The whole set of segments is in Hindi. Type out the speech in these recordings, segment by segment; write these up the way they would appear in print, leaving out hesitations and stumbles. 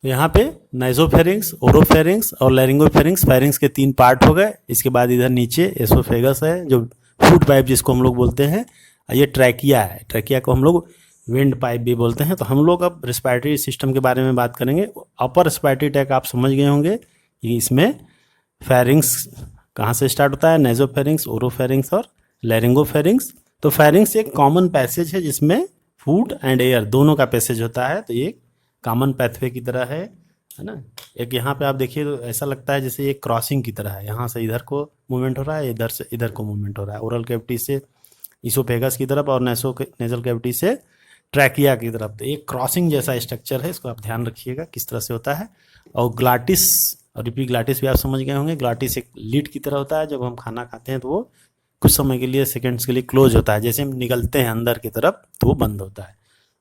तो यहाँ पे नाइजोफेरिंग्स, ओरोफेरिंग्स और लैरिंगोफेरिंग्स, फेरिंग्स के 3 पार्ट हो गए। इसके बाद इधर नीचे एसोफेगस है जो फूड पाइप जिसको हम लोग बोलते हैं। ये ट्रैकिया है, ट्रैकिया को हम लोग विंड पाइप भी बोलते हैं। तो हम लोग अब रेस्पिरेटरी सिस्टम के बारे में बात करेंगे। अपर रेस्पिरेटरी ट्रैक आप समझ गए होंगे कि इसमें फेरिंग्स कहाँ से स्टार्ट होता है, नाइजोफेरिंग्स, ओरोफेरिंग्स और लैरिंगोफेरिंग्स। तो फेरिंग्स एक कॉमन पैसेज है जिसमें फूड एंड एयर दोनों का पैसेज होता है। तो ये कॉमन पैथवे की तरह है ना। एक यहाँ पे आप देखिए तो ऐसा लगता है जैसे एक क्रॉसिंग की तरह है, यहाँ से इधर को मूवमेंट हो रहा है, इधर से इधर को मूवमेंट हो रहा है। ओरल कैविटी से इसोफेगस की तरफ और नेजल कैविटी से ट्रैकिया की तरफ। तो एक क्रॉसिंग जैसा स्ट्रक्चर है, इसको आप ध्यान रखिएगा किस तरह से होता है। और ग्लाटिस और इपीग्लाटिस भी आप समझ गए होंगे। ग्लाटिस एक लीड की तरह होता है, जब हम खाना खाते हैं तो वो कुछ समय के लिए, सेकंड्स के लिए क्लोज होता है, जैसे हम निकलते हैं अंदर की तरफ तो वो बंद होता है।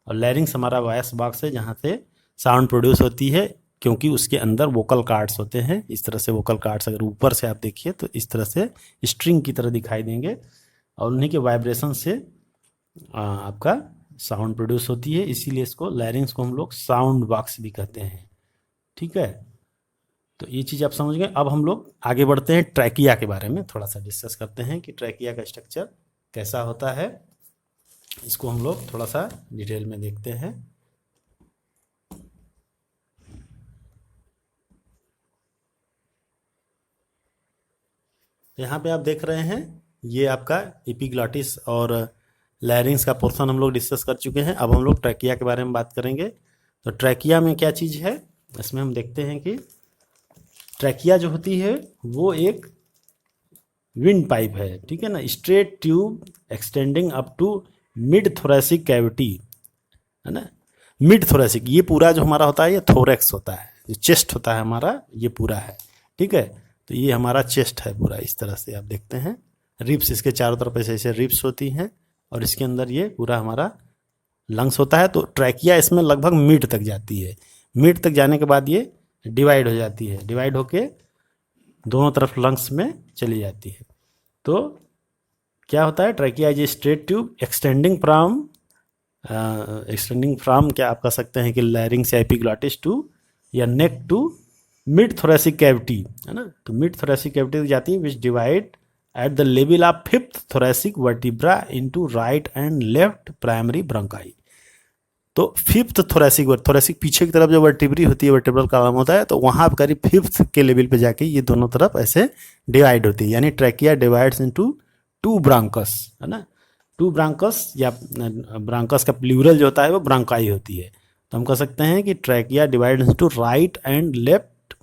और लैरिंग्स हमारा वॉइस बॉक्स है जहाँ से साउंड प्रोड्यूस होती है, क्योंकि उसके अंदर वोकल कार्ड्स होते हैं। इस तरह से वोकल कार्ड्स अगर ऊपर से आप देखिए तो इस तरह से स्ट्रिंग की तरह दिखाई देंगे, और उन्हीं के वाइब्रेशन से आपका साउंड प्रोड्यूस होती है। इसीलिए इसको लैरिंग्स को हम लोग साउंड बॉक्स भी कहते हैं। ठीक है, तो ये चीज़ आप समझ गए। अब हम लोग आगे बढ़ते हैं, ट्रैकिया के बारे में थोड़ा सा डिस्कस करते हैं कि ट्रैकिया का स्ट्रक्चर कैसा होता है। इसको हम लोग थोड़ा सा डिटेल में देखते हैं। यहाँ पे आप देख रहे हैं, ये आपका एपिग्लॉटिस और लैरिंग्स का पोर्शन हम लोग डिस्कस कर चुके हैं। अब हम लोग ट्रैकिया के बारे में बात करेंगे। तो ट्रैकिया में क्या चीज़ है, इसमें हम देखते हैं कि ट्रैकिया जो होती है वो एक विंड पाइप है। ठीक है ना, straight tube extending up to mid thoracic cavity, है ना। मिड थोरेसिक, ये पूरा जो हमारा होता है ये थोरेक्स होता है, जो चेस्ट होता है हमारा ये पूरा है। ठीक है, तो ये हमारा चेस्ट है पूरा। इस तरह से आप देखते हैं, रिब्स इसके चारों तरफ ऐसे ऐसे रिब्स होती हैं, और इसके अंदर ये पूरा हमारा लंग्स होता है। तो ट्रैकिया इसमें लगभग मिड तक जाती है। मिड तक जाने के बाद ये डिवाइड हो जाती है, डिवाइड होके दोनों तरफ लंग्स में चली जाती है। तो क्या होता है, trachea is straight tube extending from क्या आप कह सकते हैं कि लैरिंग्स या एपिग्लॉटिस टू या neck to mid thoracic cavity, है ना। तो मिड थोरेसिक कैविटी जाती है, which divide at the level of 5th thoracic vertebra into right and left primary bronchi. तो 5th थोरेसिक पीछे की तरफ जो वर्टिब्री होती है, वर्टिब्रल कॉलम होता है, तो वहाँ करीब 5th के लेवल पे जाके ये दोनों तरफ ऐसे डिवाइड होती है। यानी ट्रैकिया डिवाइड्स इनटू 2 ब्रांकस, है ना। 2 ब्रांकस, या ब्रांकस का प्लूरल जो होता है वो ब्रांकाई होती है। तो हम कह सकते हैं कि trachea divide into right and left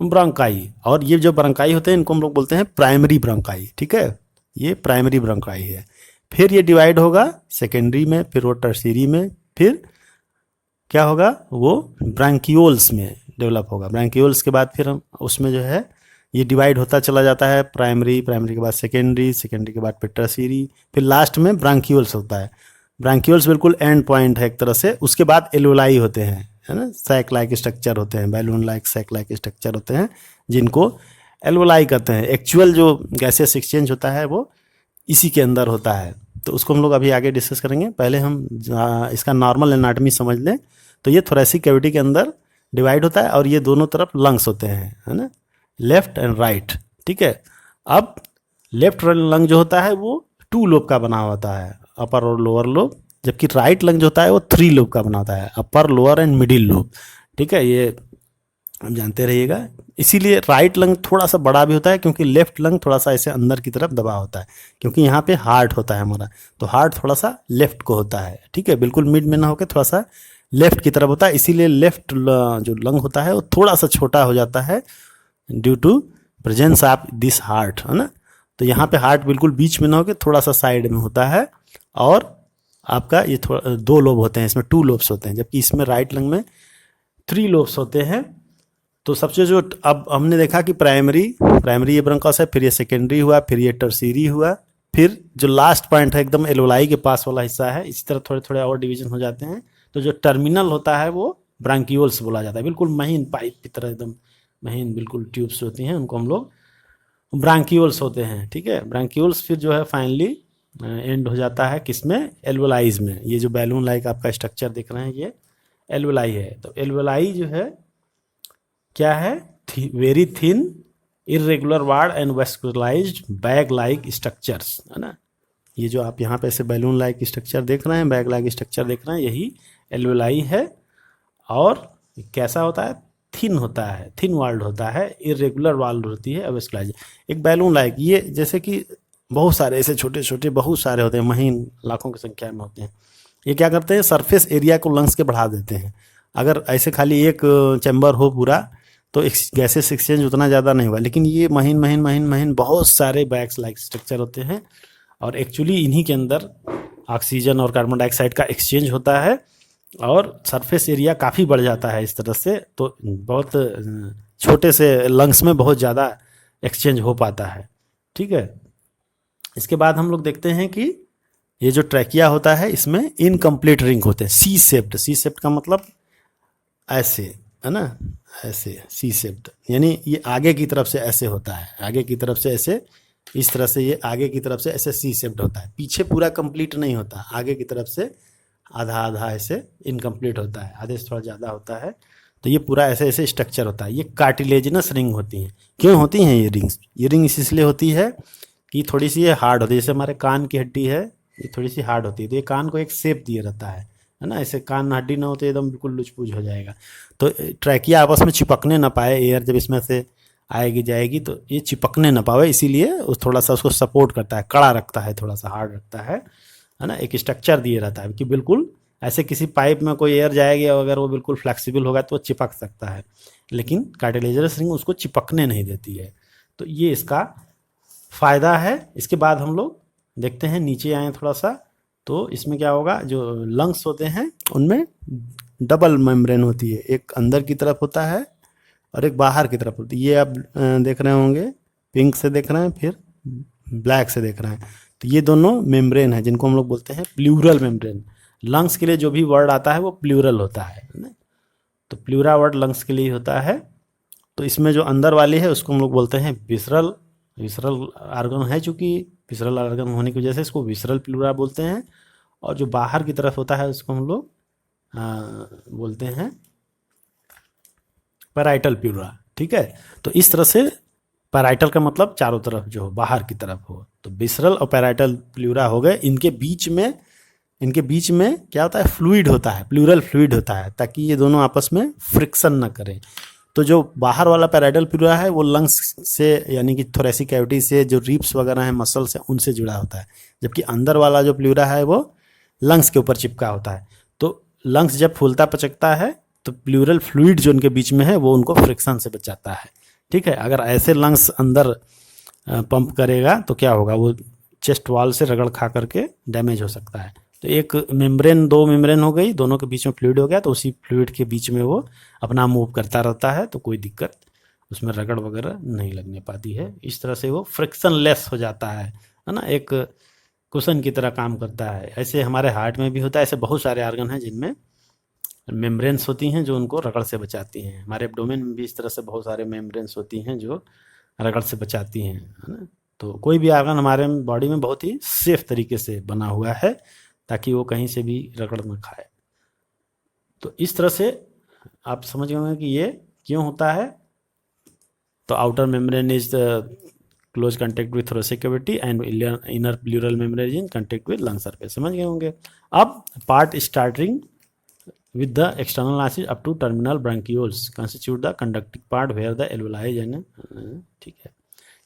bronchi. और ये जो ब्रोंकाई होते हैं इनको हम लोग बोलते हैं प्राइमरी ब्रोंकाई। ठीक है, ये प्राइमरी ब्रोंकाई है। फिर ये डिवाइड होगा सेकेंडरी में, फिर वो टर्शियरी में, फिर क्या होगा वो ब्रांकियोल्स में डेवलप होगा। ब्रांकियोल्स के बाद फिर हम उसमें जो है ये डिवाइड होता चला जाता है, प्राइमरी के बाद सेकेंडरी के बाद फिर टर्शियरी, फिर लास्ट में ब्रांकियोल्स होता है। ब्रांकियोल्स बिल्कुल एंड पॉइंट है एक तरह से। उसके बाद एल्वेलाई होते हैं, है ना, सैक लाइक स्ट्रक्चर होते हैं, balloon like sac like structure होते हैं, जिनको एल्वेलाई कहते हैं। एक्चुअल जो गैसेस एक्सचेंज होता है वो इसी के अंदर होता है। तो उसको हम लोग अभी आगे डिस्कस करेंगे। पहले हम इसका नॉर्मल एनाटॉमी समझ लें। तो ये थोरेसिक कैविटी के अंदर डिवाइड होता है, और ये दोनों तरफ लंग्स होते हैं, है ना, लेफ्ट एंड राइट। ठीक है, अब लेफ्ट लंग जो होता है वो 2 लोब का बना होता है, अपर और लोअर लोब, जबकि राइट लंग जो होता है वो 3 लोब का बना होता है, अपर, लोअर एंड मिडिल लोब। ठीक है, ये आप जानते रहिएगा। इसीलिए राइट लंग थोड़ा सा बड़ा भी होता है, क्योंकि लेफ्ट लंग थोड़ा सा ऐसे अंदर की तरफ दबा होता है, क्योंकि यहाँ पे हार्ट होता है हमारा, तो हार्ट थोड़ा सा लेफ्ट को होता है। ठीक है, बिल्कुल मिड में ना होकर थोड़ा सा लेफ्ट की तरफ होता है। इसीलिए लेफ्ट जो लंग होता है वो थोड़ा सा छोटा हो जाता है due to presence of this heart, है ना। तो यहाँ पे हार्ट बिल्कुल बीच में ना होकर थोड़ा सा साइड में होता है, और आपका ये 2 लोब होते हैं, इसमें 2 लोब्स होते हैं, जबकि इसमें राइट लंग में 3 लोब्स होते हैं। तो सबसे जो अब हमने देखा कि प्राइमरी ये ब्रोंकस है, फिर ये सेकेंडरी हुआ, फिर ये टर्शियरी हुआ, फिर जो लास्ट पॉइंट है एकदम एल्वेलाई के पास वाला हिस्सा है। इसी तरह थोड़े थोड़े और डिवीजन हो जाते हैं। तो जो टर्मिनल होता है वो ब्रांकियोल्स बोला जाता है, बिल्कुल महीन पाइप की तरह एकदम महीन बिल्कुल ट्यूब्स होती हैं, उनको हम लोग ब्रांकियोल्स होते हैं। ठीक है, ब्रांकियोल्स फिर जो है फाइनली एंड हो जाता है किसमें, एल्वेलाइज में। ये जो बैलून लाइक आपका स्ट्रक्चर देख रहे हैं ये एल्वेलाई है। तो एल्वेलाई जो है क्या है, very thin irregular walled and vascularized bag like structures, है ना। ये जो आप यहाँ पे ऐसे बैलून लाइक स्ट्रक्चर देख रहे हैं, बैग लाइक स्ट्रक्चर देख रहे हैं, यही एल्वेलाई है। और कैसा होता है, थिन होता है, थिन वाल्ड होता है, इरेगुलर वाल्ड होती है वेस्कुलाइज। एक बैलून लाइक, ये जैसे कि बहुत सारे ऐसे छोटे छोटे बहुत सारे होते हैं, महीन लाखों की संख्या में होते हैं। ये क्या करते हैं, सरफेस एरिया को लंग्स के बढ़ा देते हैं। अगर ऐसे खाली एक चैम्बर हो पूरा तो गैसेस एक्सचेंज उतना ज़्यादा नहीं हुआ, लेकिन ये महीन महीन महीन महीन बहुत सारे बैग्स लाइक स्ट्रक्चर होते हैं और एक्चुअली इन्हीं के अंदर ऑक्सीजन और कार्बन डाइऑक्साइड का एक्सचेंज होता है और सरफेस एरिया काफ़ी बढ़ जाता है इस तरह से। तो बहुत छोटे से लंग्स में बहुत ज़्यादा एक्सचेंज हो पाता है, ठीक है। इसके बाद हम लोग देखते हैं कि ये जो ट्रैकिया होता है इसमें इनकम्प्लीट रिंग होते हैं, सी शेप्ड। सी शेप्ड का मतलब ऐसे, है ना, ऐसे सी शेप्ड, यानी ये आगे की तरफ से ऐसे होता है, आगे की तरफ से ऐसे, इस तरह से ये आगे की तरफ से ऐसे सी शेप्ड होता है। पीछे पूरा कंप्लीट नहीं होता, आगे की तरफ से आधा आधा ऐसे इनकम्प्लीट होता है, आधे से थोड़ा ज़्यादा होता है। तो ये पूरा ऐसे ऐसे स्ट्रक्चर होता है। ये कार्टिलेजिनस रिंग होती हैं। क्यों होती हैं ये रिंग्स? ये रिंग इसलिए होती है कि थोड़ी सी ये हार्ड होती है, जैसे हमारे कान की हड्डी है, ये थोड़ी सी हार्ड होती है, तो ये कान को एक शेप दिए रहता है ना। ऐसे कान हड्डी ना होते एकदम बिल्कुल लुचपुच हो जाएगा। तो ट्रैकिया आपस में चिपकने ना पाए, एयर जब इसमें से आएगी जाएगी तो ये चिपकने ना पाए, इसीलिए उस थोड़ा सा उसको सपोर्ट करता है, कड़ा रखता है, थोड़ा सा हार्ड रखता है ना। एक स्ट्रक्चर दिए रहता है कि बिल्कुल ऐसे किसी पाइप में कोई एयर जाएगी अगर वो बिल्कुल फ्लेक्सिबल होगा तो वो चिपक सकता है, लेकिन कार्टिलेजनस रिंग उसको चिपकने नहीं देती है। तो ये इसका फ़ायदा है। इसके बाद हम लोग देखते हैं, नीचे आए थोड़ा सा, तो इसमें क्या होगा, जो लंग्स होते हैं उनमें डबल मेम्ब्रेन होती है, एक अंदर की तरफ होता है और एक बाहर की तरफ होती है। ये आप देख रहे होंगे, पिंक से देख रहे हैं, फिर ब्लैक से देख रहे हैं। तो ये दोनों मेम्ब्रेन है जिनको हम लोग बोलते हैं प्लूरल मेम्ब्रेन। लंग्स के लिए जो भी वर्ड आता है वो प्लूरल होता है ना, तो प्लूरा वर्ड लंग्स के लिए होता है। तो इसमें जो अंदर वाली है उसको हम लोग बोलते हैं विसरल। विसरल आर्गन है, चूँकि विसरल आर्गन होने की वजह से इसको विसरल प्लूरा बोलते हैं। और जो बाहर की तरफ होता है उसको हम लोग बोलते हैं पैराइटल प्लूरा, ठीक है। तो इस तरह से पैराइटल का मतलब चारों तरफ जो हो, बाहर की तरफ हो, तो विसरल और पैराइटल प्लूरा हो गए। इनके बीच में क्या होता है, फ्लूइड होता है, प्लूरल फ्लूइड होता है, ताकि ये दोनों आपस में फ्रिक्शन ना करें। तो जो बाहर वाला पैराइटल प्लूरा है वो लंग्स से, यानी कि थोरेसिक कैविटी से, जो रिब्स वगैरह हैं, मसल्स हैं, उनसे जुड़ा होता है। जबकि अंदर वाला जो प्लूरा है वो लंग्स के ऊपर चिपका होता है। तो लंग्स जब फूलता पचकता है तो प्लूरल फ्लूइड जो उनके बीच में है वो उनको फ्रिक्शन से बचाता है, ठीक है। अगर ऐसे लंग्स अंदर पंप करेगा तो क्या होगा, वो चेस्ट वॉल से रगड़ खा करके डैमेज हो सकता है। तो एक मेम्ब्रेन, दो मेम्ब्रेन हो गई, दोनों के बीच में फ्लूइड हो गया, तो उसी फ्लूइड के बीच में वो अपना मूव करता रहता है, तो कोई दिक्कत उसमें रगड़ वगैरह नहीं लगने पाती है। इस तरह से वो फ्रिक्शन लेस हो जाता है ना, एक कुशन की तरह काम करता है। ऐसे हमारे हार्ट में भी होता है। ऐसे बहुत सारे आर्गन हैं जिनमें मेम्ब्रेन्स होती हैं जो उनको रगड़ से बचाती हैं। हमारे एब्डोमेन में भी इस तरह से बहुत सारे मेम्ब्रेन्स होती हैं जो रगड़ से बचाती हैं, है ना। तो कोई भी आर्गन हमारे बॉडी में बहुत ही सेफ तरीके से बना हुआ है ताकि वो कहीं से भी रगड़ न खाए। तो इस तरह से आप समझ गए होंगे कि ये क्यों होता है। तो outer membrane is the close contact with thoracic cavity and inner pleural membrane in contact with lung surface. समझ गए होंगे। अब part starting with the external nasal up to terminal bronchioles constitute the conducting part where the alveoli and ठीक है।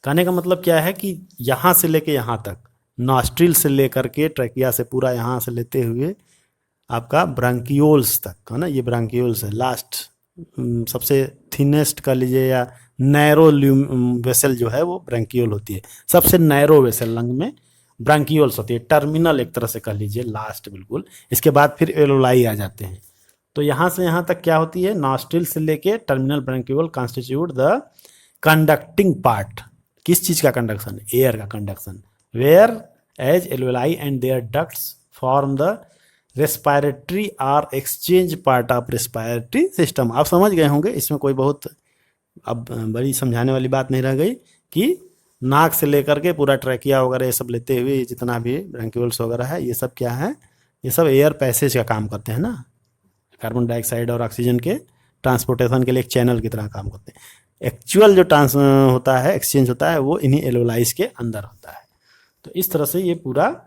कहने का मतलब क्या है कि यहाँ से लेके यहाँ तक, नॉस्ट्रिल से लेकर के ट्रैकिया से पूरा यहाँ से लेते हुए आपका ब्रांकियोल्स तक, है ना, ये ब्रांकियोल्स है लास्ट, सबसे थिनेस्ट कर लीजिए या नैरो वेसल जो है वो ब्रांकियोल होती है। सबसे नैरो वेसल लंग में ब्रांकियोल्स होती है, टर्मिनल एक तरह से कह लीजिए, लास्ट बिल्कुल। इसके बाद फिर एलोलाई आ जाते हैं। तो यहाँ से यहाँ तक क्या होती है, नॉस्ट्रिल से लेके terminal bronchiole constitute the conducting part. किस चीज़ का कंडक्शन? एयर का conduction. Whereas alveoli and their ducts form the respiratory or exchange part of respiratory system. आप समझ गए होंगे, इसमें कोई बहुत अब बड़ी समझाने वाली बात नहीं रह गई कि नाक से लेकर के पूरा ट्रैकिया वगैरह ये सब लेते हुए जितना भी ब्रांकियोल्स वगैरह है, ये सब क्या है, ये सब एयर पैसेज का काम करते हैं ना, कार्बन डाइऑक्साइड और ऑक्सीजन के ट्रांसपोर्टेशन के लिए एक चैनल की तरह काम करते हैं। एक्चुअल जो होता है, एक्सचेंज होता है, वो इन्हीं एल्वोलाइज के अंदर होता है। तो इस तरह से ये पूरा